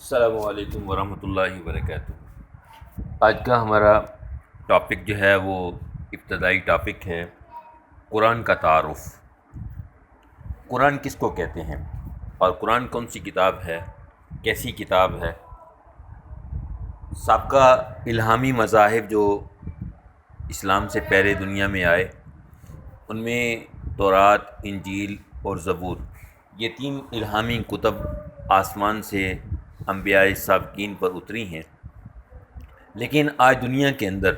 السلام علیکم ورحمۃ اللہ وبرکاتہ۔ آج کا ہمارا ٹاپک جو ہے وہ ابتدائی ٹاپک ہے قرآن کا تعارف۔ قرآن کس کو کہتے ہیں اور قرآن کون سی کتاب ہے، کیسی کتاب ہے؟ سابقہ الہامی مذاہب جو اسلام سے پہلے دنیا میں آئے، ان میں تورات، انجیل اور زبور، یہ تین الہامی کتب آسمان سے انبیاء سابقین پر اتری ہیں۔ لیکن آج دنیا کے اندر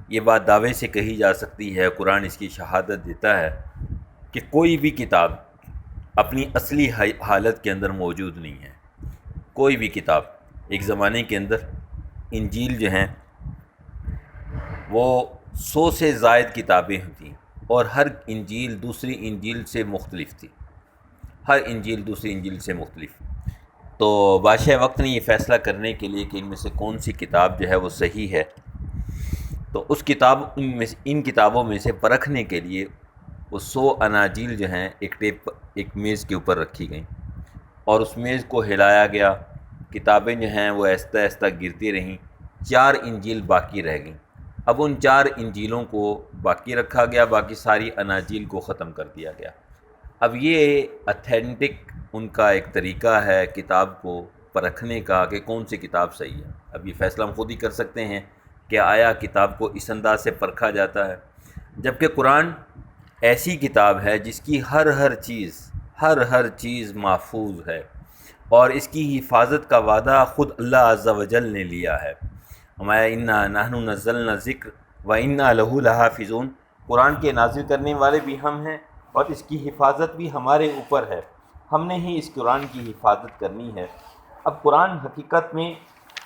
یہ بات دعوے سے کہی جا سکتی ہے، قرآن اس کی شہادت دیتا ہے کہ کوئی بھی کتاب اپنی اصلی حالت کے اندر موجود نہیں ہے۔ کوئی بھی کتاب، ایک زمانے کے اندر انجیل جو ہیں وہ 100 سے زائد کتابیں تھیں، اور ہر انجیل دوسری انجیل سے مختلف تھی، ہر انجیل دوسری انجیل سے مختلف۔ تو بادشاہ وقت نے یہ فیصلہ کرنے کے لیے کہ ان میں سے کون سی کتاب جو ہے وہ صحیح ہے، تو ان کتابوں میں سے پرکھنے کے لیے وہ 100 اناجیل جو ہیں ایک میز کے اوپر رکھی گئیں، اور اس میز کو ہلایا گیا۔ کتابیں جو ہیں وہ آہستہ آہستہ گرتی رہیں، 4 انجیل باقی رہ گئیں۔ اب ان 4 انجیلوں کو باقی رکھا گیا، باقی ساری اناجیل کو ختم کر دیا گیا۔ اب یہ اتھینٹک ان کا ایک طریقہ ہے کتاب کو پرکھنے کا کہ کون سی کتاب صحیح ہے۔ اب یہ فیصلہ ہم خود ہی کر سکتے ہیں کہ آیا کتاب کو اس انداز سے پرکھا جاتا ہے، جبکہ قرآن ایسی کتاب ہے جس کی ہر چیز محفوظ ہے، اور اس کی حفاظت کا وعدہ خود اللہ عز و جل نے لیا ہے۔ ہمارا انا نحن نزلنا ذکر و انا لہ لحافظون، قرآن کے نازل کرنے والے بھی ہم ہیں اور اس کی حفاظت بھی ہمارے اوپر ہے، ہم نے ہی اس قرآن کی حفاظت کرنی ہے۔ اب قرآن حقیقت میں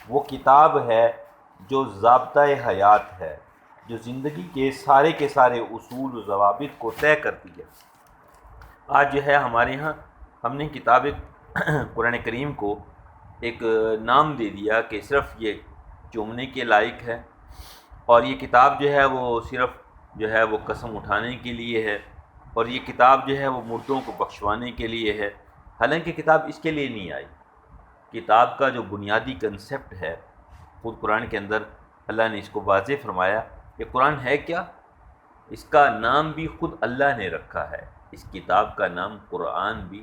وہ کتاب ہے جو ضابطۂ حیات ہے، جو زندگی کے سارے اصول و ضوابط کو طے کرتی ہے۔ آج جو ہے ہمارے ہاں ہم نے کتاب قرآن کریم کو ایک نام دے دیا کہ صرف یہ چومنے کے لائق ہے، اور یہ کتاب جو ہے وہ صرف جو ہے وہ قسم اٹھانے کے لیے ہے، اور یہ کتاب جو ہے وہ مردوں کو بخشوانے کے لیے ہے۔ حالانکہ کتاب اس کے لیے نہیں آئی۔ کتاب کا جو بنیادی کنسیپٹ ہے، خود قرآن کے اندر اللہ نے اس کو واضح فرمایا کہ قرآن ہے کیا؟ اس کا نام بھی خود اللہ نے رکھا ہے۔ اس کتاب کا نام قرآن بھی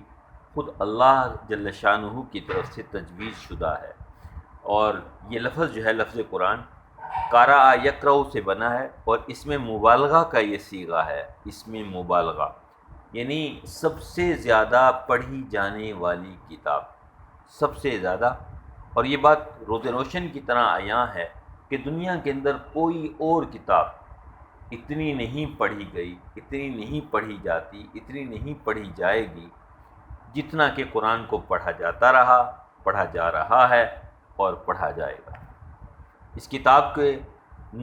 خود اللہ جل شانہ کی طرف سے تجویز شدہ ہے، اور یہ لفظ جو ہے لفظ قرآن قرأ یقرأ سے بنا ہے، اور اس میں مبالغہ کا یہ صیغہ ہے، اس میں مبالغہ یعنی سب سے زیادہ پڑھی جانے والی کتاب، سب سے زیادہ۔ اور یہ بات روز روشن کی طرح عیاں ہے کہ دنیا کے اندر کوئی اور کتاب اتنی نہیں پڑھی گئی، اتنی نہیں پڑھی جاتی، اتنی نہیں پڑھی جائے گی جتنا کہ قرآن کو پڑھا جاتا رہا، پڑھا جا رہا ہے اور پڑھا جائے گا۔ اس کتاب کے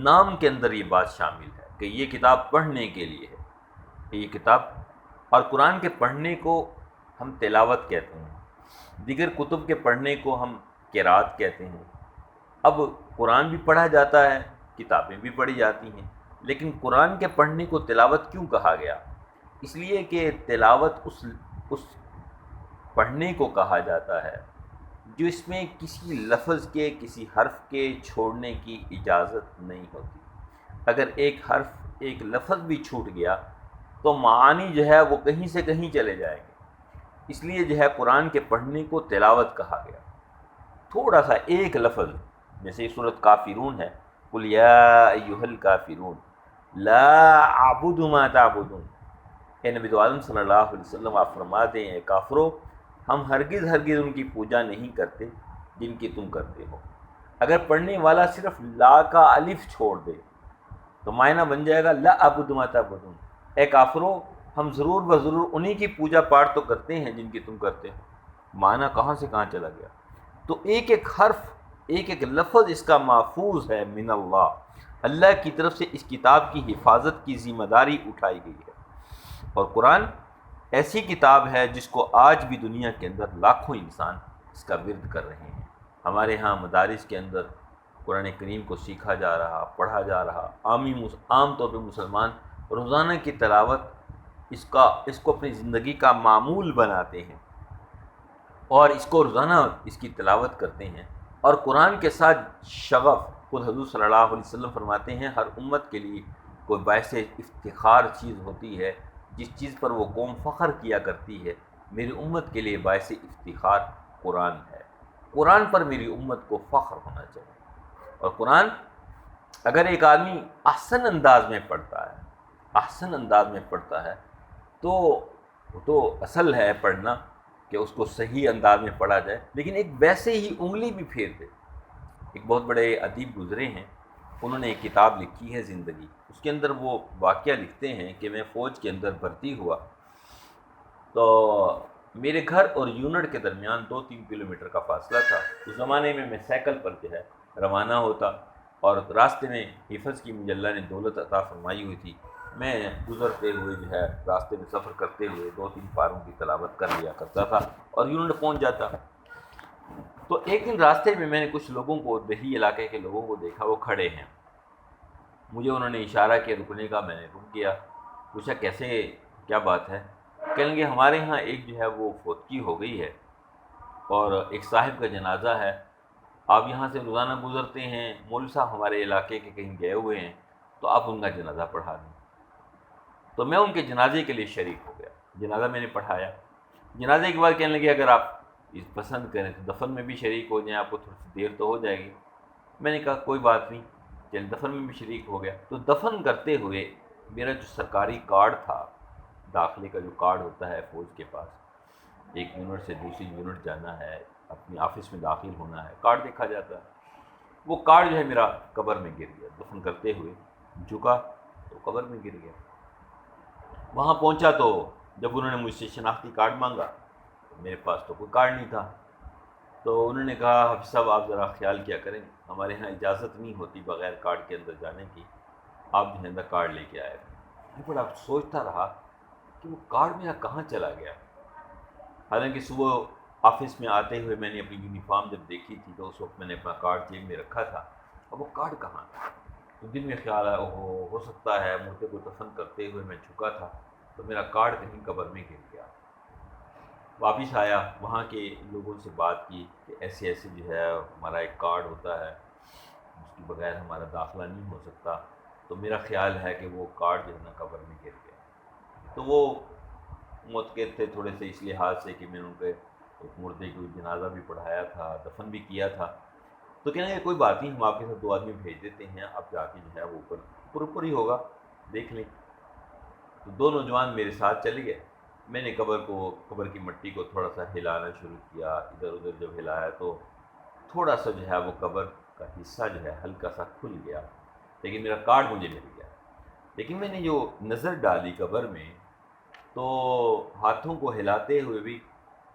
نام کے اندر یہ بات شامل ہے کہ یہ کتاب پڑھنے کے لیے ہے، کہ یہ کتاب، اور قرآن کے پڑھنے کو ہم تلاوت کہتے ہیں، دیگر کتب کے پڑھنے کو ہم قرات کہتے ہیں۔ اب قرآن بھی پڑھا جاتا ہے، کتابیں بھی پڑھی جاتی ہیں، لیکن قرآن کے پڑھنے کو تلاوت کیوں کہا گیا؟ اس لیے کہ تلاوت اس پڑھنے کو کہا جاتا ہے جو اس میں کسی لفظ کے، کسی حرف کے چھوڑنے کی اجازت نہیں ہوتی۔ اگر ایک حرف، ایک لفظ بھی چھوٹ گیا تو معانی جو ہے وہ کہیں سے کہیں چلے جائیں گے۔ اس لیے جو ہے قرآن کے پڑھنے کو تلاوت کہا گیا۔ تھوڑا سا ایک لفظ، جیسے سورۃ کافرون ہے، قل یا ایھا الکافرون لا اعبد ما تعبدون، اے نبی دو عالم صلی اللہ علیہ وسلم آپ فرما دیں اے کافرو، ہم ہرگز ان کی پوجا نہیں کرتے جن کی تم کرتے ہو۔ اگر پڑھنے والا صرف لا کا الف چھوڑ دے تو معنی بن جائے گا لا اعبد ما تعبدون، اے کافرو ہم ضرور بضرور انہی کی پوجا پاٹ تو کرتے ہیں جن کی تم کرتے ہو۔ معنی کہاں سے کہاں چلا گیا؟ تو ایک ایک حرف، ایک ایک لفظ اس کا محفوظ ہے من اللہ کی طرف سے۔ اس کتاب کی حفاظت کی ذمہ داری اٹھائی گئی ہے، اور قرآن ایسی کتاب ہے جس کو آج بھی دنیا کے اندر لاکھوں انسان اس کا ورد کر رہے ہیں۔ ہمارے ہاں مدارس کے اندر قرآن کریم کو سیکھا جا رہا، پڑھا جا رہا، عام طور پہ مسلمان روزانہ کی تلاوت اس کو اپنی زندگی کا معمول بناتے ہیں۔ اور اس کو روزانہ اس کی تلاوت کرتے ہیں، اور قرآن کے ساتھ شغف، خود حضور صلی اللہ علیہ وسلم فرماتے ہیں ہر امت کے لیے کوئی باعث افتخار چیز ہوتی ہے، جس چیز پر وہ قوم فخر کیا کرتی ہے، میری امت کے لیے باعث افتخار قرآن ہے۔ قرآن پر میری امت کو فخر ہونا چاہیے۔ اور قرآن اگر ایک آدمی احسن انداز میں پڑھتا ہے، احسن انداز میں پڑھتا ہے، تو وہ تو اصل ہے پڑھنا کہ اس کو صحیح انداز میں پڑھا جائے، لیکن ایک ویسے ہی انگلی بھی پھیر دے۔ ایک بہت بڑے ادیب گزرے ہیں، انہوں نے ایک کتاب لکھی ہے زندگی، اس کے اندر وہ واقعہ لکھتے ہیں کہ میں فوج کے اندر بھرتی ہوا، تو میرے گھر اور یونٹ کے درمیان 2-3 کلومیٹر کا فاصلہ تھا۔ اس زمانے میں سائیکل پر جو ہے روانہ ہوتا، اور راستے میں حفظ کی مجھے اللہ نے دولت عطا فرمائی ہوئی تھی، میں گزرتے ہوئے جو ہے راستے میں سفر کرتے ہوئے 2-3 پاروں کی تلاوت کر لیا کرتا تھا اور یونٹ پہنچ جاتا۔ تو ایک دن راستے میں نے کچھ لوگوں کو، دیہی علاقے کے لوگوں کو دیکھا، وہ کھڑے ہیں، مجھے انہوں نے اشارہ کیا رکنے کا، میں نے رک گیا، پوچھا کیسے، کیا بات ہے؟ کہنے لگے ہمارے ہاں ایک جو ہے وہ فوتگی ہو گئی ہے اور ایک صاحب کا جنازہ ہے، آپ یہاں سے روزانہ گزرتے ہیں، مولوی صاحب ہمارے علاقے کے کہیں گئے ہوئے ہیں، تو آپ ان کا جنازہ پڑھا دیں۔ تو میں ان کے جنازے کے لیے شریک ہو گیا، جنازہ میں نے پڑھایا۔ جنازے کے بعد کہنے لگے اگر آپ پسند کریں تو دفن میں بھی شریک ہو جائیں، آپ کو تھوڑی سی دیر تو ہو جائے گی۔ میں نے کہا کوئی بات نہیں، چل دفن میں بھی شریک ہو گیا۔ تو دفن کرتے ہوئے میرا جو سرکاری کارڈ تھا، داخلے کا جو کارڈ ہوتا ہے فوج کے پاس، ایک یونٹ سے دوسری یونٹ جانا ہے، اپنی آفس میں داخل ہونا ہے، کارڈ دیکھا جاتا ہے، وہ کارڈ جو ہے میرا قبر میں گر گیا۔ دفن کرتے ہوئے جھکا تو قبر میں گر گیا۔ وہاں پہنچا تو جب انہوں نے مجھ سے شناختی کارڈ مانگا، میرے پاس تو کوئی کارڈ نہیں تھا، تو انہوں نے کہا حافظ صاحب آپ ذرا خیال کیا کریں، ہمارے ہاں اجازت نہیں ہوتی بغیر کارڈ کے اندر جانے کی، آپ جو ہے نا کارڈ لے کے آئے۔ میں بڑا سوچتا رہا کہ وہ کارڈ میرا کہاں چلا گیا، حالانکہ صبح آفس میں آتے ہوئے میں نے اپنی یونیفارم جب دیکھی تھی تو اس وقت میں نے اپنا کارڈ جیب میں رکھا تھا، اب وہ کارڈ کہاں تھا؟ تو دل میں خیال آیا ہو سکتا ہے مردے کو دفن کرتے ہوئے میں جھکا تھا تو میرا کارڈ کہیں قبر میں گر گیا۔ واپس آیا، وہاں کے لوگوں سے بات کی کہ ایسے ایسے جو ہے ہمارا ایک کارڈ ہوتا ہے، اس کے بغیر ہمارا داخلہ نہیں ہو سکتا، تو میرا خیال ہے کہ وہ کارڈ جو ہے نا قبر میں گر گیا۔ تو وہ متقد تھے تھوڑے سے اس لحاظ سے کہ میں نے ان کے ایک مردے کو جنازہ بھی پڑھایا تھا، دفن بھی کیا تھا، تو کہنے لگے کوئی بات نہیں، ہم آپ کے ساتھ 2 آدمی بھیج دیتے ہیں، آپ جا کے جو ہے وہ اوپر ہی ہوگا دیکھ لیں۔ تو 2 نوجوان میرے ساتھ چلے گئے، میں نے قبر کی مٹی کو تھوڑا سا ہلانا شروع کیا، ادھر ادھر جب ہلایا تو تھوڑا سا جو ہے وہ قبر کا حصہ جو ہے ہلکا سا کھل گیا، لیکن میرا کارڈ مجھے مل گیا۔ لیکن میں نے جو نظر ڈالی قبر میں تو ہاتھوں کو ہلاتے ہوئے بھی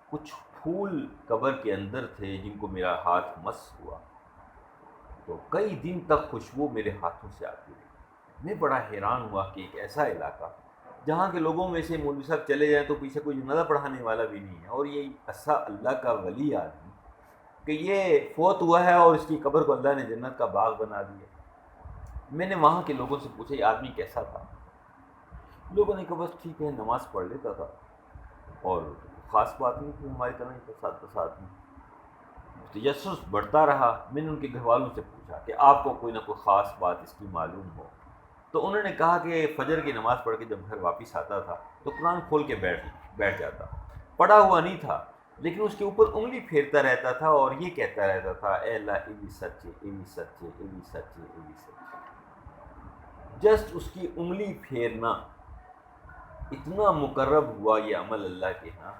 کچھ پھول قبر کے اندر تھے جن کو میرا ہاتھ مس ہوا، تو کئی دن تک خوشبو میرے ہاتھوں سے آتی رہی۔ میں بڑا حیران ہوا کہ ایک ایسا علاقہ جہاں کے لوگوں میں سے مولوی صاحب چلے جائیں تو پیچھے کوئی جنازہ پڑھانے والا بھی نہیں ہے، اور یہ ایسا اللہ کا ولی آدمی کہ یہ فوت ہوا ہے اور اس کی قبر کو اللہ نے جنت کا باغ بنا دیا۔ میں نے وہاں کے لوگوں سے پوچھا یہ آدمی کیسا تھا؟ لوگوں نے کہا بس ٹھیک ہے، نماز پڑھ لیتا تھا اور خاص بات نہیں تھی، ہماری طرح ہی ساتھ آدمی۔ تجسس بڑھتا رہا، میں نے ان کے گھر والوں سے پوچھا کہ آپ کو کوئی نہ کوئی خاص بات اس کی معلوم ہو، تو انہوں نے کہا کہ فجر کی نماز پڑھ کے جب گھر واپس آتا تھا تو قرآن کھول کے بیٹھ جاتا، پڑھا ہوا نہیں تھا لیکن اس کے اوپر انگلی پھیرتا رہتا تھا اور یہ کہتا رہتا تھا اے اللہ یہ بھی سچ ہے، یہ بھی سچ ہے، یہ بھی سچ ہے، یہ بھی سچ ہے۔ جسٹ اس کی انگلی پھیرنا اتنا مقرب ہوا یہ عمل اللہ کے ہاں،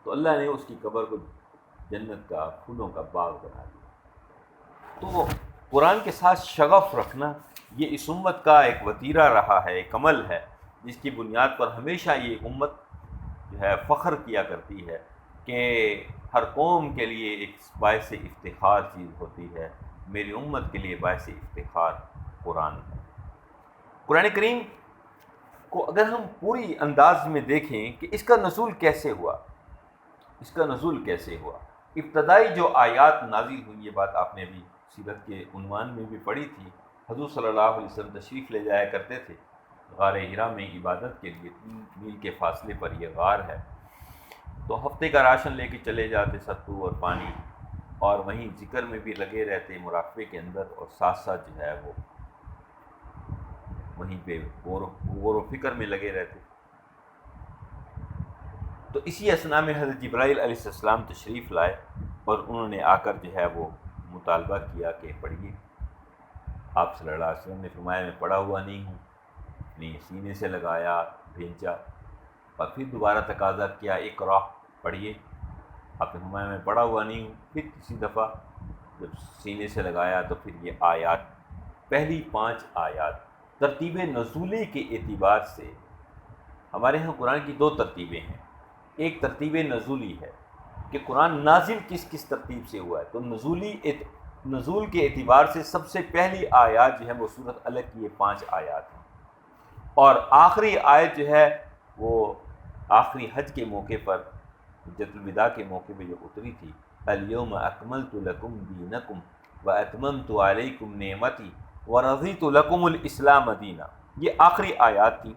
تو اللہ نے اس کی قبر کو جنت کا پھولوں کا باغ بنا دیا۔ تو قرآن کے ساتھ شغف رکھنا یہ اس امت کا ایک وتیرہ رہا ہے، ایک عمل ہے جس کی بنیاد پر ہمیشہ یہ امت جو ہے فخر کیا کرتی ہے کہ ہر قوم کے لیے ایک باعث افتخار چیز ہوتی ہے، میری امت کے لیے باعث افتخار قرآن ہے۔ قرآن کریم کو اگر ہم پوری انداز میں دیکھیں کہ اس کا نزول کیسے ہوا، اس کا نزول کیسے ہوا، ابتدائی جو آیات نازل ہوئی، یہ بات آپ نے بھی سیرت کے عنوان میں بھی پڑھی تھی، حضور صلی اللہ علیہ وسلم تشریف لے جایا کرتے تھے غار ہرا میں عبادت کے لیے، 3 میل کے فاصلے پر یہ غار ہے، تو ہفتے کا راشن لے کے چلے جاتے، ستو اور پانی، اور وہیں ذکر میں بھی لگے رہتے، مراقبے کے اندر، اور ساتھ ساتھ جو ہے وہ وہیں پہ غور و فکر میں لگے رہتے۔ تو اسی اثناء میں حضرت جبرائیل علیہ السلام تشریف لائے، اور انہوں نے آ کر جو ہے وہ مطالبہ کیا کہ پڑھیے۔ آپ صلی اللہ علیہ وسلم نے فرمایا میں پڑھا ہوا نہیں ہوں، اپنی سینے سے لگایا، بھیجا، اور پھر دوبارہ تقاضا کیا اقرا، پڑھیے۔ آپ نے فرمایا میں پڑھا ہوا نہیں ہوں۔ پھر کسی دفعہ جب سینے سے لگایا تو پھر یہ آیات، پہلی 5 آیات ترتیب نزولی کے اعتبار سے، ہمارے ہاں قرآن کی 2 ترتیبیں ہیں۔ ایک ترتیب نزولی ہے کہ قرآن نازل کس کس ترتیب سے ہوا ہے، تو نزول کے اعتبار سے سب سے پہلی آیات جو ہے وہ سورۃ الگ کی یہ 5 آیات ہیں، اور آخری آیت جو ہے وہ آخری حج کے موقع پر، حجۃ الوداع کے موقع پہ جو اتری تھی، الیوم اکملت لکم دینکم واتممت علیکم نعمتی ورضیت لکم الاسلام دینا، یہ آخری آیات تھی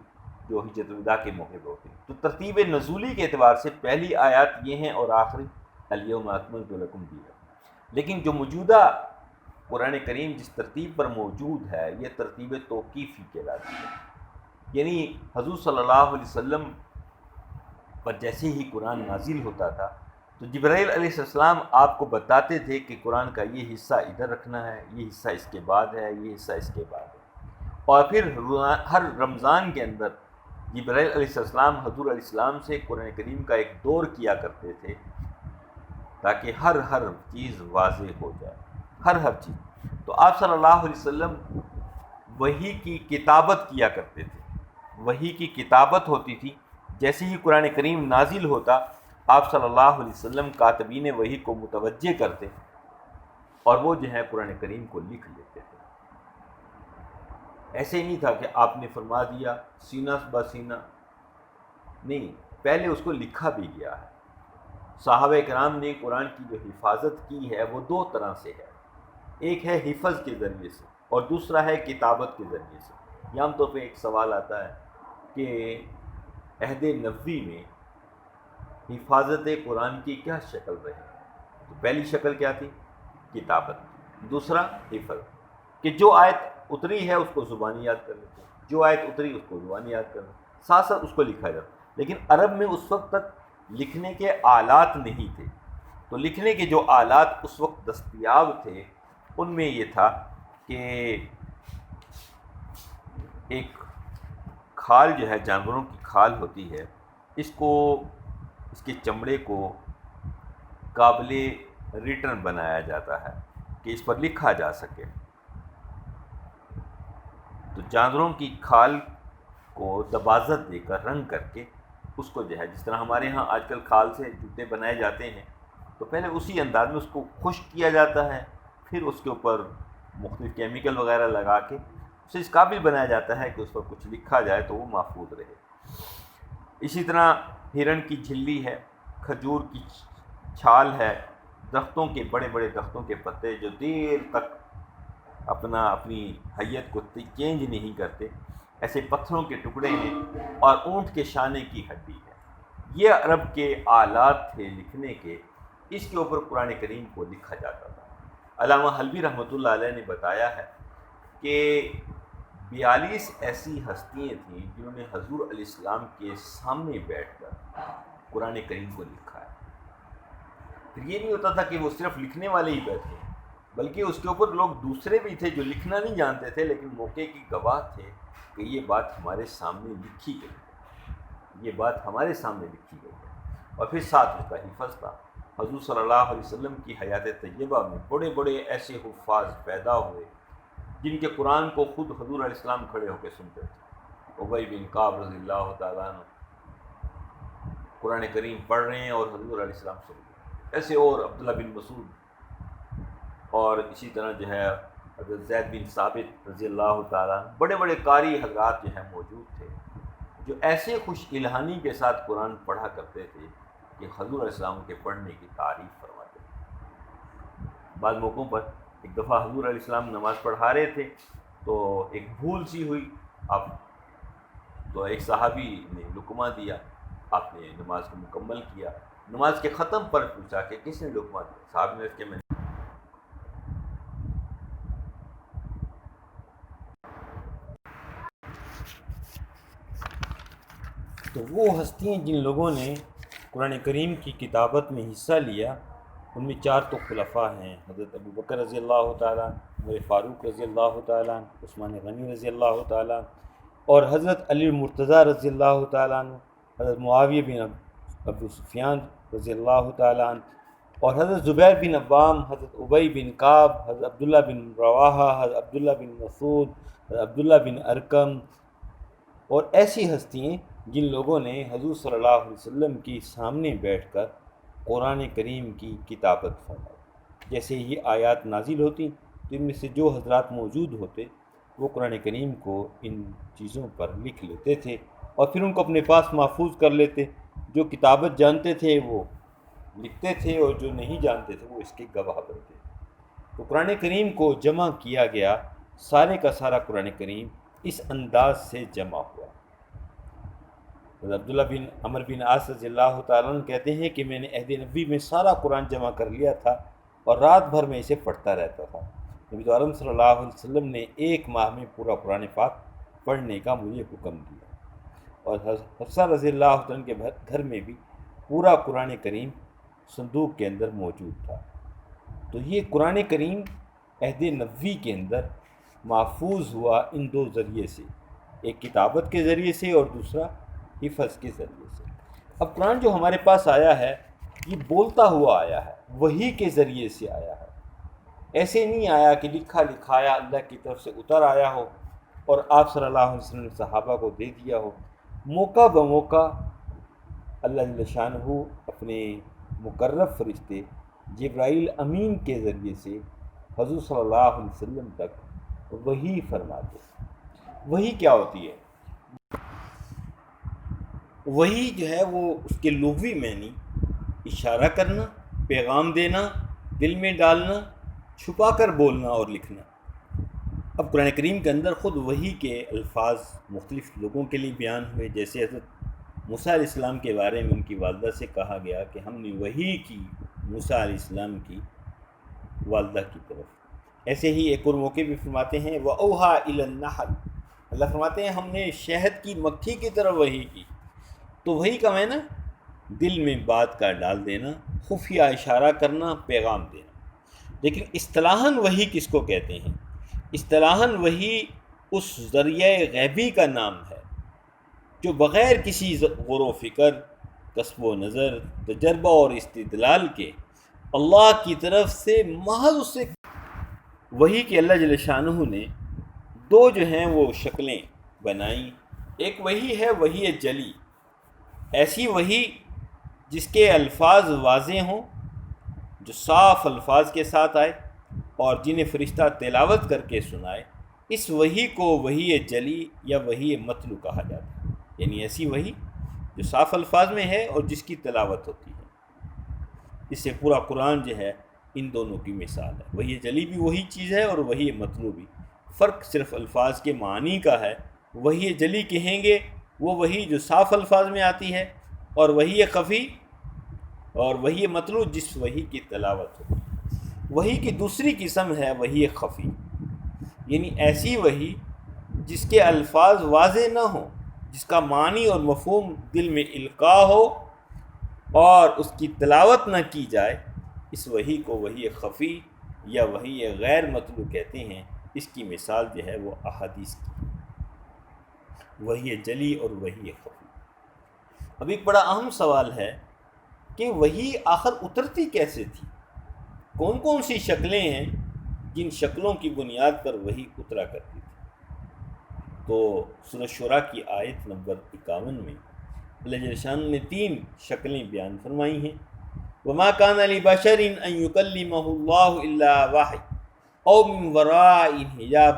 جو حجۃ الوداع کے موقع پہ ہوتی۔ تو ترتیب نزولی کے اعتبار سے پہلی آیات یہ ہیں اور آخری الیوم اکملت لکم دینکم۔ لیکن جو موجودہ قرآن کریم جس ترتیب پر موجود ہے، یہ ترتیب توقیفی کہلاتی ہے، یعنی حضور صلی اللہ علیہ وسلم پر جیسے ہی قرآن نازل ہوتا تھا تو جبرائیل علیہ السلام آپ کو بتاتے تھے کہ قرآن کا یہ حصہ ادھر رکھنا ہے، یہ حصہ اس کے بعد ہے، یہ حصہ اس کے بعد ہے، اور پھر ہر رمضان کے اندر جبرائیل علیہ السلام حضور علیہ السلام سے قرآن کریم کا ایک دور کیا کرتے تھے تاکہ ہر چیز واضح ہو جائے، ہر چیز۔ تو آپ صلی اللہ علیہ وسلم وحی کی کتابت کیا کرتے تھے، وحی کی کتابت ہوتی تھی، جیسے ہی قرآن کریم نازل ہوتا آپ صلی اللہ علیہ وسلم کاتبین وحی کو متوجہ کرتے اور وہ جو ہے قرآن کریم کو لکھ لیتے تھے۔ ایسے ہی نہیں تھا کہ آپ نے فرما دیا سینہ بہ سینہ، نہیں، پہلے اس کو لکھا بھی گیا ہے۔ صحابہ کرام نے قرآن کی جو حفاظت کی ہے وہ 2 طرح سے ہے، ایک ہے حفظ کے ذریعے سے اور دوسرا ہے کتابت کے ذریعے سے۔ یہ عام طور پہ ایک سوال آتا ہے کہ عہد نبوی میں حفاظت قرآن کی کیا شکل رہی؟ تو پہلی شکل کیا تھی؟ کتابت، دوسرا حفظ، کہ جو آیت اتری ہے اس کو زبانی یاد کر لیتے، جو آیت اتری اس کو زبانی یاد کر لیتے، ساتھ ساتھ اس کو لکھا جاتا۔ لیکن عرب میں اس وقت تک لکھنے کے آلات نہیں تھے، تو لکھنے کے جو آلات اس وقت دستیاب تھے ان میں یہ تھا کہ ایک کھال جو ہے، جانوروں کی کھال ہوتی ہے، اس کے چمڑے کو قابل ریٹرن بنایا جاتا ہے کہ اس پر لکھا جا سکے۔ تو جانوروں کی کھال کو دباغت دے کر، رنگ کر کے اس کو جو ہے، جس طرح ہمارے ہاں آج کل کھال سے جوتے بنائے جاتے ہیں، تو پہلے اسی انداز میں اس کو خشک کیا جاتا ہے، پھر اس کے اوپر مختلف کیمیکل وغیرہ لگا کے اسے اس قابل بنایا جاتا ہے کہ اس پر کچھ لکھا جائے تو وہ محفوظ رہے۔ اسی طرح ہرن کی جھلی ہے، کھجور کی چھال ہے، درختوں کے، بڑے بڑے درختوں کے پتے جو دیر تک اپنی حیت کو چینج نہیں کرتے، ایسے پتھروں کے ٹکڑے ہیں، اور اونٹ کے شانے کی ہڈی ہے۔ یہ عرب کے آلات تھے لکھنے کے، اس کے اوپر قرآن کریم کو لکھا جاتا تھا۔ علامہ حلبی رحمۃ اللہ علیہ نے بتایا ہے کہ 42 ایسی ہستیاں تھیں جنہوں نے حضور علیہ السلام کے سامنے بیٹھ کر قرآن کریم کو لکھا ہے۔ پھر یہ نہیں ہوتا تھا کہ وہ صرف لکھنے والے ہی بیٹھے، بلکہ اس کے اوپر لوگ دوسرے بھی تھے جو لکھنا نہیں جانتے تھے لیکن موقع کی گواہ تھے کہ یہ بات ہمارے سامنے لکھی گئی ہے، یہ بات ہمارے سامنے لکھی گئی ہے۔ اور پھر ساتھ اس کا حفظ تھا۔ حضور صلی اللہ علیہ وسلم کی حیات طیبہ میں بڑے بڑے ایسے حفاظ پیدا ہوئے جن کے قرآن کو خود حضور علیہ السلام کھڑے ہو کے سنتے تھے۔ ابی بن کعب رضی اللہ تعالیٰ عنہ قرآن کریم پڑھ رہے ہیں اور حضور علیہ السلام سن رہے ہیں، ایسے اور عبداللہ بن مسعود، اور اسی طرح جو ہے حضرت زید بن ثابت رضی اللہ تعالیٰ، بڑے بڑے قاری حضرات جو ہیں موجود تھے جو ایسے خوش الہانی کے ساتھ قرآن پڑھا کرتے تھے کہ حضور علیہ السلام کے پڑھنے کی تعریف فرماتے تھے۔ بعض موقعوں پر ایک دفعہ حضور علیہ السلام نماز پڑھا رہے تھے تو ایک بھول سی ہوئی، تو ایک صحابی نے لقمہ دیا آپ نے نماز کو مکمل کیا. نماز کے ختم پر پوچھا کہ کس نے لقمہ دیا؟ صاحب نے کہ میں نے. تو وہ ہستیاں جن لوگوں نے قرآن کریم کی کتابت میں حصہ لیا ان میں 4 تو خلفاء ہیں. حضرت ابو بکر رضی اللہ تعالیٰ، عمر فاروق رضی اللہ تعالیٰ، عثمان غنی رضی اللہ تعالیٰ، اور حضرت علی المرتضیٰ رضی اللہ تعالیٰ عنہ، حضرت معاویہ بن ابو سفیان رضی اللہ تعالیٰ عنہ، اور حضرت زبیر بن عوام، حضرت ابی بن کعب، حضرت عبداللہ بن رواحہ، حضرت عبداللہ بن مسعود، حضرت عبداللہ بن ارقم، اور ایسی ہستیاں جن لوگوں نے حضور صلی اللہ علیہ وسلم کی سامنے بیٹھ کر قرآن کریم کی کتابت فرمائی. جیسے یہ آیات نازل ہوتی تو ان میں سے جو حضرات موجود ہوتے وہ قرآن کریم کو ان چیزوں پر لکھ لیتے تھے اور پھر ان کو اپنے پاس محفوظ کر لیتے. جو کتابت جانتے تھے وہ لکھتے تھے اور جو نہیں جانتے تھے وہ اس کے گواہ بنتے. تو قرآن کریم کو جمع کیا گیا، سارے کا سارا قرآن کریم اس انداز سے جمع ہوا. عبداللہ بن عمر بن عاص رضی اللہ تعالیٰ عنہ کہتے ہیں کہ میں نے عہد نبی میں سارا قرآن جمع کر لیا تھا اور رات بھر میں اسے پڑھتا رہتا تھا. نبی عالم صلی اللہ علیہ وسلم نے 1 ماہ میں پورا قرآن پاک پڑھنے کا مجھے حکم دیا. اور حفصہ رضی اللہ عنہ کے گھر میں بھی پورا قرآن کریم صندوق کے اندر موجود تھا. تو یہ قرآن کریم عہد نبوی کے اندر محفوظ ہوا ان 2 ذریعے سے، ایک کتابت کے ذریعے سے اور دوسرا حفظ کے ذریعے سے. اب قرآن جو ہمارے پاس آیا ہے یہ بولتا ہوا آیا ہے، وحی کے ذریعے سے آیا ہے. ایسے نہیں آیا کہ لکھا لکھایا اللہ کی طرف سے اتر آیا ہو اور آپ صلی اللہ علیہ وسلم نے صحابہ کو دے دیا ہو. موقع بموقع اللہ جل شانہ اپنے مقرب فرشتے جبرائیل امین کے ذریعے سے حضور صلی اللہ علیہ وسلم تک وحی فرماتے. وحی کیا ہوتی ہے؟ وحی جو ہے وہ اس کے لغوی معنی اشارہ کرنا، پیغام دینا، دل میں ڈالنا، چھپا کر بولنا اور لکھنا. اب قرآن کریم کے اندر خود وحی کے الفاظ مختلف لوگوں کے لیے بیان ہوئے. جیسے حضرت موسیٰ علیہ السلام کے بارے میں ان کی والدہ سے کہا گیا کہ ہم نے وحی کی موسیٰ علیہ السلام کی والدہ کی طرف. ایسے ہی ایک اور موقع بھی فرماتے ہیں وَأَوْحَىٰ إِلَى النَّحْلِ، اللہ فرماتے ہیں ہم نے شہد کی مکھی کی طرف وحی کی. تو وحی کا معنی دل میں بات کا ڈال دینا، خفیہ اشارہ کرنا، پیغام دینا. لیکن اصطلاحاً وحی کس کو کہتے ہیں؟ اصطلاحاً وحی اس ذریعہ غیبی کا نام ہے جو بغیر کسی غور و فکر، کسب و نظر، تجربہ اور استدلال کے اللہ کی طرف سے محض اس سے. وحی کہ اللہ جل شانہ نے 2 جو ہیں وہ شکلیں بنائیں. ایک وحی ہے وحی جلی، ایسی وحی جس کے الفاظ واضح ہوں، جو صاف الفاظ کے ساتھ آئے اور جنہیں فرشتہ تلاوت کر کے سنائے. اس وحی کو وحی جلی یا وحی متلو کہا جاتا ہے. یعنی ایسی وحی جو صاف الفاظ میں ہے اور جس کی تلاوت ہوتی ہے. اس سے پورا قرآن جو ہے ان دونوں کی مثال ہے. وحی جلی بھی وہی چیز ہے اور وحی متلو بھی. فرق صرف الفاظ کے معنی کا ہے. وحی جلی کہیں گے وہ وحی جو صاف الفاظ میں آتی ہے، اور وحی خفی اور وحی متلو جس وحی کی تلاوت ہوتی ہے. وحی کی دوسری قسم ہے وحی خفی، یعنی ایسی وحی جس کے الفاظ واضح نہ ہوں، جس کا معنی اور مفہوم دل میں القاء ہو اور اس کی تلاوت نہ کی جائے. اس وحی کو وحی خفی یا وحی غیر متلو کہتے ہیں. اس کی مثال جو ہے وہ احادیث کی، وحی جلی اور وحی خفی. اب ایک بڑا اہم سوال ہے کہ وحی آخر اترتی کیسے تھی؟ کون کون سی شکلیں ہیں جن شکلوں کی بنیاد پر وحی اترا کرتی تھی؟ تو سورہ شورى کی آیت نمبر 51 میں اللہ جل شانہ نے 3 شکلیں بیان فرمائی ہیں. وَمَا كَانَ لِبَشَرٍ أَن يُكَلِّمَهُ اللَّهُ إِلَّا وَحْيًا أَوْ مِن وَرَاءِ حِجَابٍ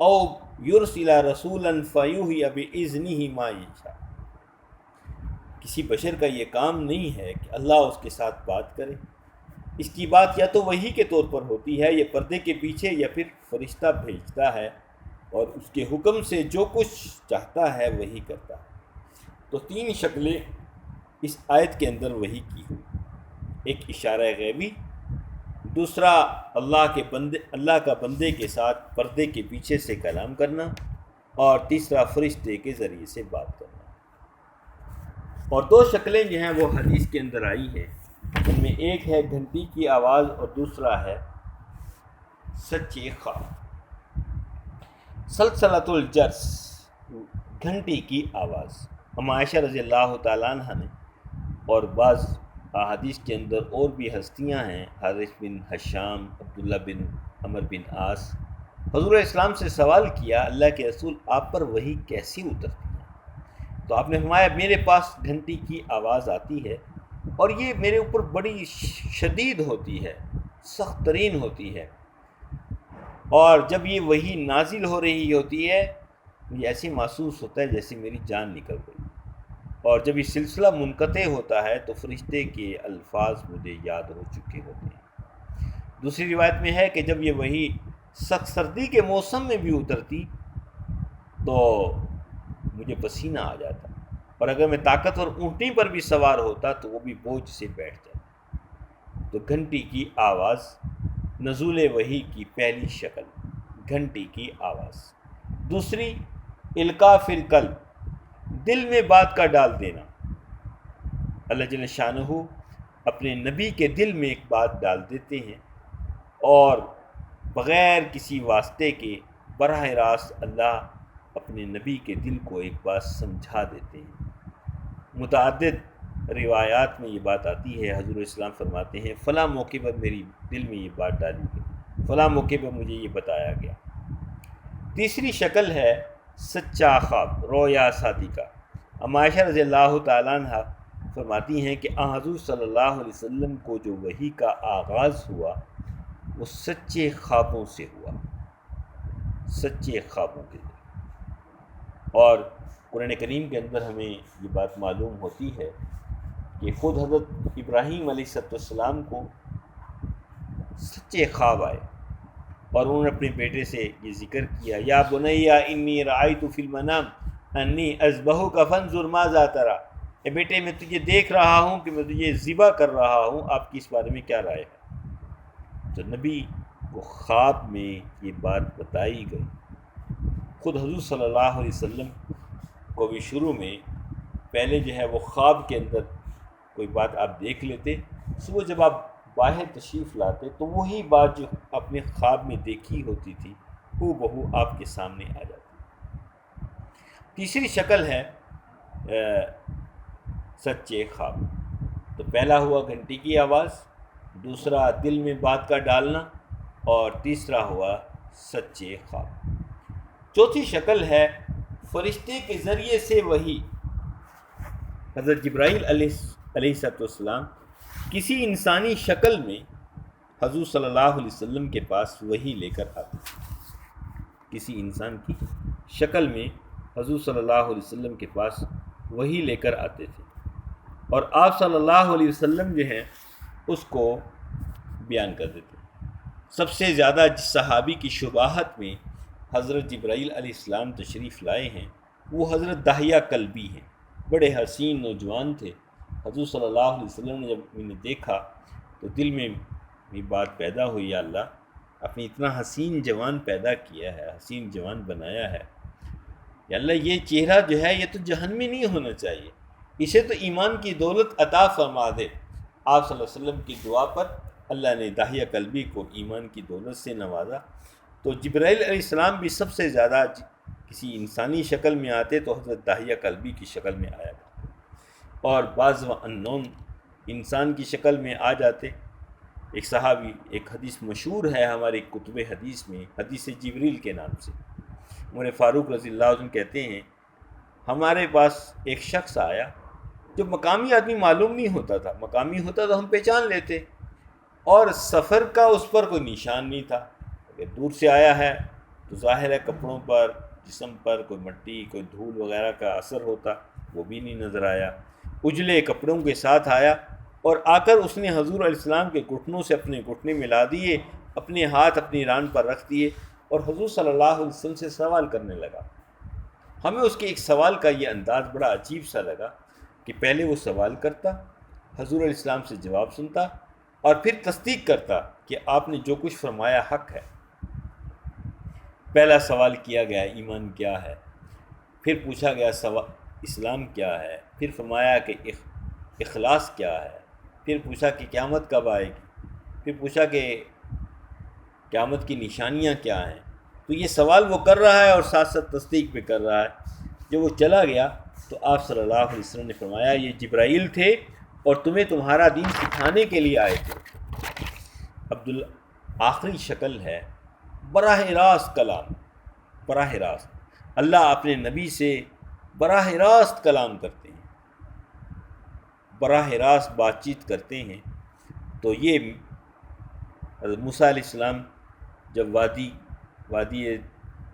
أَوْ يُرْسِلَ رَسُولًا فَيُوحِيَ بِإِذْنِهِ مَا يَشَاءُ. کسی بشر کا یہ کام نہیں ہے کہ اللہ اس کے ساتھ بات کرے. اس کی بات یا تو وحی کے طور پر ہوتی ہے یا پردے کے پیچھے، یا پھر فرشتہ بھیجتا ہے اور اس کے حکم سے جو کچھ چاہتا ہے وہی کرتا ہے. تو 3 شکلیں اس آیت کے اندر وحی کی ہوئی، ایک اشارہ غیبی، دوسرا اللہ کا بندے کے ساتھ پردے کے پیچھے سے کلام کرنا، اور تیسرا فرشتے کے ذریعے سے بات کرنا۔ اور دو شکلیں جو ہیں وہ حدیث کے اندر آئی ہیں، ان میں ایک ہے گھنٹی کی آواز اور دوسرا ہے سچے خواب۔ سلسلۃ الجرس، گھنٹی کی آواز۔ ام عائشہ رضی اللہ تعالیٰ عنہ نے اور بعض احادیث کے اندر اور بھی ہستیاں ہیں، حارث بن حشام، عبداللہ بن عمر بن عاص، حضور اسلام سے سوال کیا، اللہ کے رسول آپ پر وحی کیسی اترتی ہے؟ تو آپ نے فرمایا میرے پاس گھنٹی کی آواز آتی ہے اور یہ میرے اوپر بڑی شدید ہوتی ہے، سخت ترین ہوتی ہے، اور جب یہ وحی نازل ہو رہی ہوتی ہے مجھے ایسی محسوس ہوتا ہے جیسے میری جان نکل گئی، اور جب یہ سلسلہ منقطع ہوتا ہے تو فرشتے کے الفاظ مجھے یاد ہو چکے ہوتے ہیں۔ دوسری روایت میں ہے کہ جب یہ وحی سخت سردی کے موسم میں بھی اترتی تو مجھے پسینہ آ جاتا، اور اگر میں طاقتور اونٹنی پر بھی سوار ہوتا تو وہ بھی بوجھ سے بیٹھ جاتا۔ تو گھنٹی کی آواز نزول وحی کی پہلی شکل، گھنٹی کی آواز۔ دوسری القاء فی القلب، دل میں بات کا ڈال دینا۔ اللہ جل شانہ اپنے نبی کے دل میں ایک بات ڈال دیتے ہیں اور بغیر کسی واسطے کے براہ راست اللہ اپنے نبی کے دل کو ایک بات سمجھا دیتے ہیں۔ متعدد روایات میں یہ بات آتی ہے، حضور اسلام فرماتے ہیں فلاں موقع پر میری دل میں یہ بات ڈالی گئی، فلاں موقع پر مجھے یہ بتایا گیا۔ تیسری شکل ہے سچا خواب، رویا صادقہ۔ ام عائشہ رضی اللہ تعالیٰ عنہ فرماتی ہیں کہ حضور صلی اللہ علیہ وسلم کو جو وحی کا آغاز ہوا وہ سچے خوابوں سے ہوا، سچے خوابوں کے ذریعے۔ اور قرآن کریم کے اندر ہمیں یہ بات معلوم ہوتی ہے کہ خود حضرت ابراہیم علیہ السلام کو سچے خواب آئے اور انہوں نے اپنے بیٹے سے یہ ذکر کیا، یا بنی انی رأیت فی المنام انی اذبحک فانظر ماذا تری، اے بیٹے میں تجھے دیکھ رہا ہوں کہ میں تجھے ذبح کر رہا ہوں، آپ کی اس بارے میں کیا رائے ہے؟ تو نبی کو خواب میں یہ بات بتائی گئی۔ خود حضور صلی اللہ علیہ وسلم کو بھی شروع میں پہلے جو ہے وہ خواب کے اندر کوئی بات آپ دیکھ لیتے، صبح جب آپ باہر تشریف لاتے تو وہی بات جو اپنے خواب میں دیکھی ہوتی تھی وہ بہو آپ کے سامنے آ جاتی۔ تیسری شکل ہے سچے خواب۔ تو پہلا ہوا گھنٹی کی آواز، دوسرا دل میں بات کا ڈالنا، اور تیسرا ہوا سچے خواب۔ چوتھی شکل ہے فرشتے کے ذریعے سے وحی۔ حضرت جبرائیل علیہ السلام کسی انسانی شکل میں حضور صلی اللہ علیہ وسلم کے پاس وحی لے کر آتے تھے، کسی انسان کی شکل میں حضور صلی اللہ علیہ وسلم کے پاس وحی لے کر آتے تھے، اور آپ صلی اللہ علیہ وسلم جو ہیں اس کو بیان کر دیتے۔ سب سے زیادہ جس صحابی کی شباہت میں حضرت جبرائیل علیہ السلام تشریف لائے ہیں وہ حضرت دحیہ کلبی ہیں، بڑے حسین نوجوان تھے۔ حضور صلی اللہ علیہ وسلم نے جب انہیں دیکھا تو دل میں یہ بات پیدا ہوئی، یا اللہ اپنی اتنا حسین جوان پیدا کیا ہے، حسین جوان بنایا ہے، یا اللہ یہ چہرہ جو ہے یہ تو جہنمی نہیں ہونا چاہیے، اسے تو ایمان کی دولت عطا فرما دے۔ آپ صلی اللہ علیہ وسلم کی دعا پر اللہ نے داہیہ قلبی کو ایمان کی دولت سے نوازا۔ تو جبرائیل علیہ السلام بھی سب سے زیادہ کسی انسانی شکل میں آتے تو حضرت داہیہ قلبی کی شکل میں آیا کرتے، اور بعض انون انسان کی شکل میں آ جاتے۔ ایک صحابی، ایک حدیث مشہور ہے ہمارے کتب حدیث میں، حدیث جبریل کے نام سے، عمر فاروق رضی اللہ عنہ کہتے ہیں ہمارے پاس ایک شخص آیا جو مقامی آدمی معلوم نہیں ہوتا تھا، مقامی ہوتا تو ہم پہچان لیتے، اور سفر کا اس پر کوئی نشان نہیں تھا۔ اگر دور سے آیا ہے تو ظاہر ہے کپڑوں پر، جسم پر کوئی مٹی، کوئی دھول وغیرہ کا اثر ہوتا، وہ بھی نہیں نظر آیا۔ اجلے کپڑوں کے ساتھ آیا اور آ کر اس نے حضور علیہ السلام کے گھٹنوں سے اپنے گھٹنے ملا دیے، اپنے ہاتھ اپنی ران پر رکھ دیے، اور حضور صلی اللہ علیہ وسلم سے سوال کرنے لگا۔ ہمیں اس کے ایک سوال کا یہ انداز بڑا عجیب سا لگا کہ پہلے وہ سوال کرتا، حضور علیہ السلام سے جواب سنتا اور پھر تصدیق کرتا کہ آپ نے جو کچھ فرمایا حق ہے۔ پہلا سوال کیا گیا ایمان کیا ہے، پھر پوچھا گیا اسلام کیا ہے، پھر فرمایا کہ اخلاص کیا ہے، پھر پوچھا کہ قیامت کب آئے گی، پھر پوچھا کہ قیامت کی نشانیاں کیا ہیں۔ تو یہ سوال وہ کر رہا ہے اور ساتھ ساتھ تصدیق بھی کر رہا ہے۔ جب وہ چلا گیا تو آپ صلی اللہ علیہ وسلم نے فرمایا یہ جبرائیل تھے اور تمہیں تمہارا دین سکھانے کے لیے آئے تھے۔ آخری شکل ہے براہ راست کلام، براہ راست اللہ اپنے نبی سے براہ راست کلام کرتے ہیں، براہ راست بات چیت کرتے ہیں۔ تو یہ حضرت موسیٰ علیہ السلام جب وادی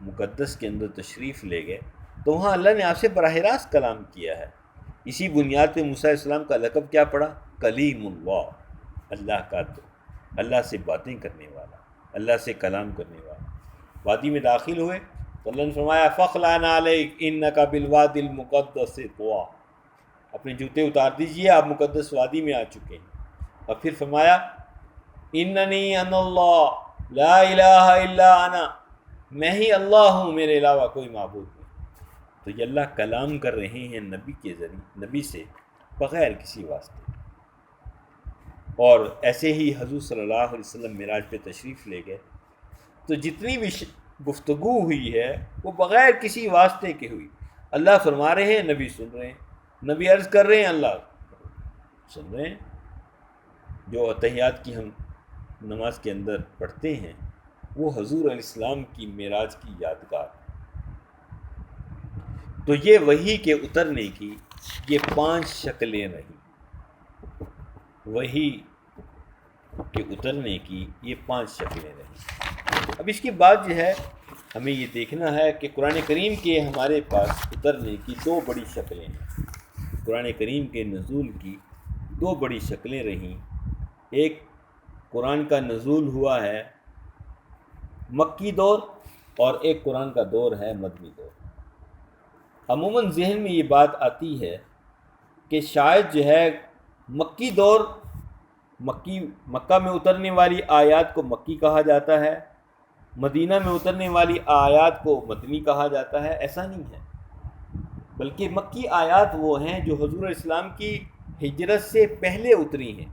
مقدس کے اندر تشریف لے گئے تو وہاں اللہ نے آپ سے براہ راست کلام کیا ہے۔ اسی بنیاد پہ موسیٰ علیہ السلام کا لقب کیا پڑا؟ کلیم اللہ، اللہ سے باتیں کرنے والا، اللہ سے کلام کرنے والا۔ وادی میں داخل ہوئے تو اللہ نے فرمایا فخلع نعلیک انک بالوادی المقدس طویٰ، اپنے جوتے اتار دیجئے، آپ مقدس وادی میں آ چکے ہیں۔ اور پھر فرمایا اننی انا اللہ لا الہ الا انا، میں ہی اللہ ہوں، میرے علاوہ کوئی معبود نہیں۔ تو یہ اللہ کلام کر رہے ہیں نبی کے ذریعے، نبی سے بغیر کسی واسطے۔ اور ایسے ہی حضور صلی اللہ علیہ وسلم معراج پہ تشریف لے گئے تو جتنی بھی گفتگو ہوئی ہے وہ بغیر کسی واسطے کے ہوئی۔ اللہ فرما رہے ہیں، نبی سن رہے ہیں، نبی عرض کر رہے ہیں، اللہ سن رہے ہیں۔ جو اتحیات کی ہم نماز کے اندر پڑھتے ہیں وہ حضور علیہ السلام کی معراج کی یادگار۔ تو یہ وحی کے اترنے کی یہ 5 شکلیں رہیں، وحی کے اترنے کی یہ 5 شکلیں رہیں۔ اب اس کے بعد جو ہے ہمیں یہ دیکھنا ہے کہ قرآن کریم کے ہمارے پاس اترنے کی 2 بڑی شکلیں ہیں۔ قرآن کریم کے نزول کی 2 بڑی شکلیں رہیں۔ ایک قرآن کا نزول ہوا ہے مکی دور، اور ایک قرآن کا دور ہے مدنی دور۔ عموماً ذہن میں یہ بات آتی ہے کہ شاید جو ہے مکی دور، مکہ میں اترنے والی آیات کو مکی کہا جاتا ہے، مدینہ میں اترنے والی آیات کو مدنی کہا جاتا ہے۔ ایسا نہیں ہے، بلکہ مکی آیات وہ ہیں جو حضور علیہ السلام کی ہجرت سے پہلے اتری ہیں،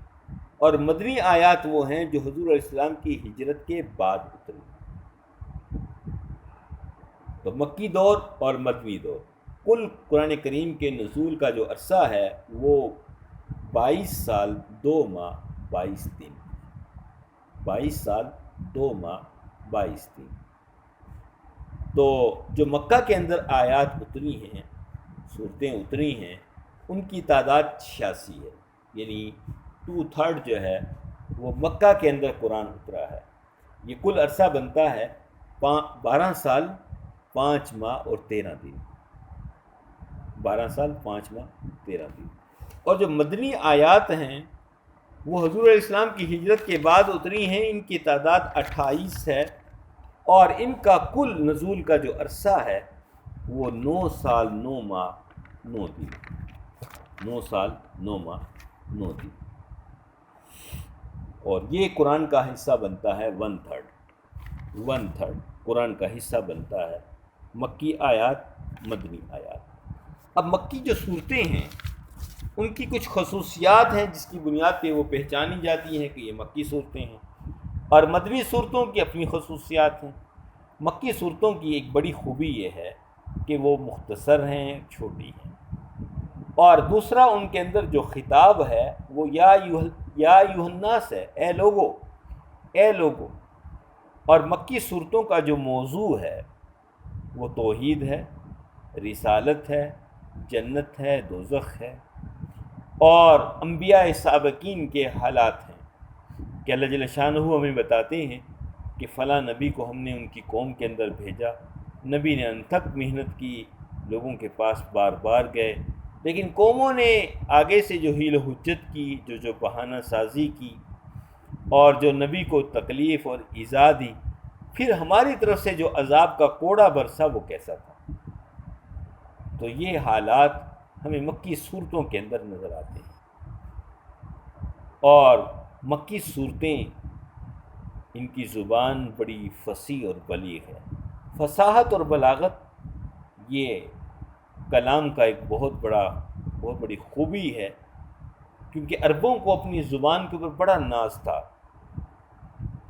اور مدنی آیات وہ ہیں جو حضور علیہ السلام کی ہجرت کے بعد اتری ہیں۔ تو مکی دور اور مدنی دور، کل قرآن کریم کے نزول کا جو عرصہ ہے وہ 22 سال 2 ماہ 22 دن، 22 سال 2 ماہ 22 دن۔ تو جو مکہ کے اندر آیات اتری ہیں، صورتیں اتری ہیں، ان کی تعداد 86 ہے، یعنی 2/3 جو ہے وہ مکہ کے اندر قرآن اترا ہے۔ یہ کل عرصہ بنتا ہے 12 سال 5 ماہ اور 13 دن، 12 سال 5 ماہ 13 دن۔ اور جو مدنی آیات ہیں وہ حضور علیہ السلام کی ہجرت کے بعد اتری ہیں، ان کی تعداد 28 ہے، اور ان کا کل نزول کا جو عرصہ ہے وہ 9 سال 9 ماہ 9 دن، 9 سال 9 ماہ 9 دن۔ اور یہ قرآن کا حصہ بنتا ہے 1/3 قرآن کا حصہ بنتا ہے مکی آیات، مدنی آیات۔ اب مکی جو صورتیں ہیں ان کی کچھ خصوصیات ہیں جس کی بنیاد پہ وہ پہچانی جاتی ہیں کہ یہ مکی صورتیں ہیں، اور مدنی صورتوں کی اپنی خصوصیات ہیں۔ مکی صورتوں کی ایک بڑی خوبی یہ ہے کہ وہ مختصر ہیں، چھوٹی ہیں، اور دوسرا ان کے اندر جو خطاب ہے وہ یا ایھا الناس ہے، اے لوگو، اے لوگو۔ اور مکی صورتوں کا جو موضوع ہے وہ توحید ہے، رسالت ہے، جنت ہے، دوزخ ہے، اور انبیاء سابقین کے حالات ہیں کہ اللہ جل شانہ ہمیں بتاتے ہیں کہ فلاں نبی کو ہم نے ان کی قوم کے اندر بھیجا، نبی نے انتھک محنت کی، لوگوں کے پاس بار بار گئے، لیکن قوموں نے آگے سے جو حیل و حجت کی، جو بہانہ سازی کی، اور جو نبی کو تکلیف اور ایذا دی، پھر ہماری طرف سے جو عذاب کا کوڑا برسا وہ کیسا تھا۔ تو یہ حالات ہمیں مکی صورتوں کے اندر نظر آتے ہیں، اور مکی صورتیں ان کی زبان بڑی فصیح اور بلیغ ہے۔ فصاحت اور بلاغت یہ کلام کا ایک بہت بڑی خوبی ہے، کیونکہ عربوں کو اپنی زبان کے اوپر بڑا ناز تھا،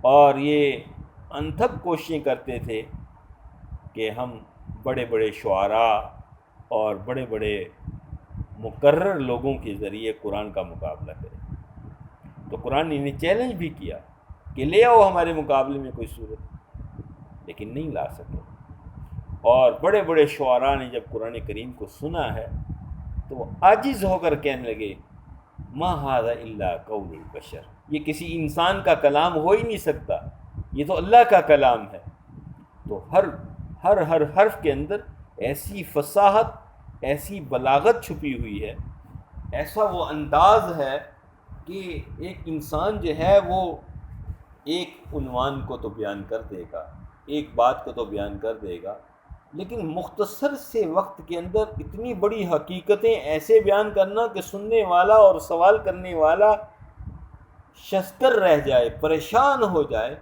اور یہ انتھک کوششیں کرتے تھے کہ ہم بڑے بڑے شعراء اور بڑے بڑے مقرر لوگوں کے ذریعے قرآن کا مقابلہ کریں۔ تو قرآن نے انہیں چیلنج بھی کیا کہ لے آؤ ہمارے مقابلے میں کوئی صورت، لیکن نہیں لا سکے۔ اور بڑے بڑے شعراء نے جب قرآن کریم کو سنا ہے تو وہ عاجز ہو کر کہنے لگے ما ھذا الا قول البشر، یہ کسی انسان کا کلام ہو ہی نہیں سکتا، یہ تو اللہ کا کلام ہے۔ تو ہر حرف کے اندر ایسی فصاحت، ایسی بلاغت چھپی ہوئی ہے، ایسا وہ انداز ہے کہ ایک انسان جو ہے وہ ایک عنوان کو تو بیان کر دے گا، ایک بات کو تو بیان کر دے گا، لیکن مختصر سے وقت کے اندر اتنی بڑی حقیقتیں ایسے بیان کرنا کہ سننے والا اور سوال کرنے والا ششدر رہ جائے، پریشان ہو جائے،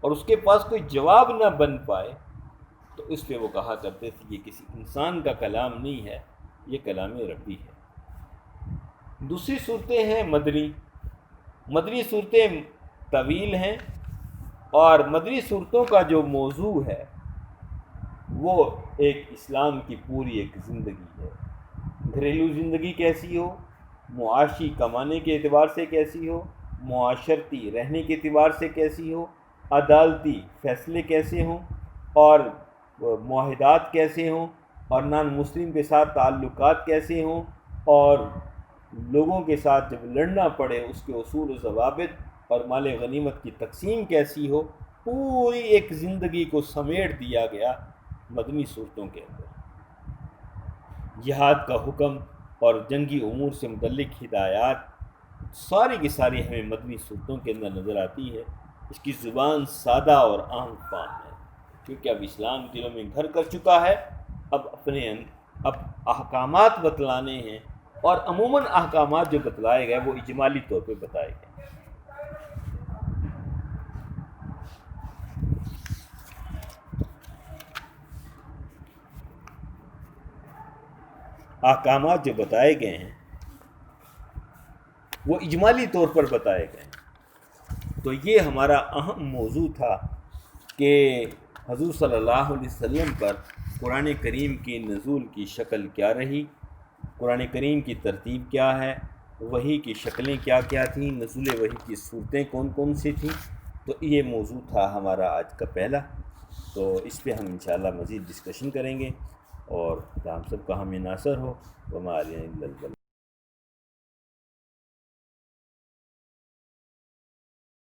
اور اس کے پاس کوئی جواب نہ بن پائے، تو اس پہ وہ کہا کرتے تھے یہ کسی انسان کا کلام نہیں ہے، یہ کلام ربی ہے۔ دوسری صورتیں ہیں مدنی صورتیں طویل ہیں، اور مدنی صورتوں کا جو موضوع ہے وہ ایک اسلام کی پوری ایک زندگی ہے۔ گھریلو زندگی کیسی ہو، معاشی کمانے کے اعتبار سے کیسی ہو، معاشرتی رہنے کے اعتبار سے کیسی ہو، عدالتی فیصلے کیسے ہوں، اور معاہدات کیسے ہوں، اور نان مسلم کے ساتھ تعلقات کیسے ہوں، اور لوگوں کے ساتھ جب لڑنا پڑے اس کے اصول و ضوابط اور مال غنیمت کی تقسیم کیسی ہو، پوری ایک زندگی کو سمیٹ دیا گیا مدنی صورتوں کے اندر۔ جہاد کا حکم اور جنگی امور سے متعلق ہدایات ساری کی ساری ہمیں مدنی صورتوں کے اندر نظر آتی ہے۔ اس کی زبان سادہ اور عام فہم ہے، کیونکہ اب اسلام دلوں میں گھر کر چکا ہے۔ اب احکامات بتلانے ہیں، اور عموماً احکامات جو بتلائے گئے وہ اجمالی طور پہ بتائے گئے۔ احکامات جو بتائے گئے ہیں وہ اجمالی طور پر بتائے گئے ہیں۔ تو یہ ہمارا اہم موضوع تھا کہ حضور صلی اللہ علیہ وسلم پر قرآن کریم کی نزول کی شکل کیا رہی، قرآن کریم کی ترتیب کیا ہے، وحی کی شکلیں کیا کیا تھیں، نزول وحی کی صورتیں کون کون سی تھیں۔ تو یہ موضوع تھا ہمارا آج کا پہلا، تو اس پہ ہم انشاءاللہ مزید ڈسکشن کریں گے، اور ہم سب کا ہمیں ناصر ہو۔ وما علینا الا البلاغ۔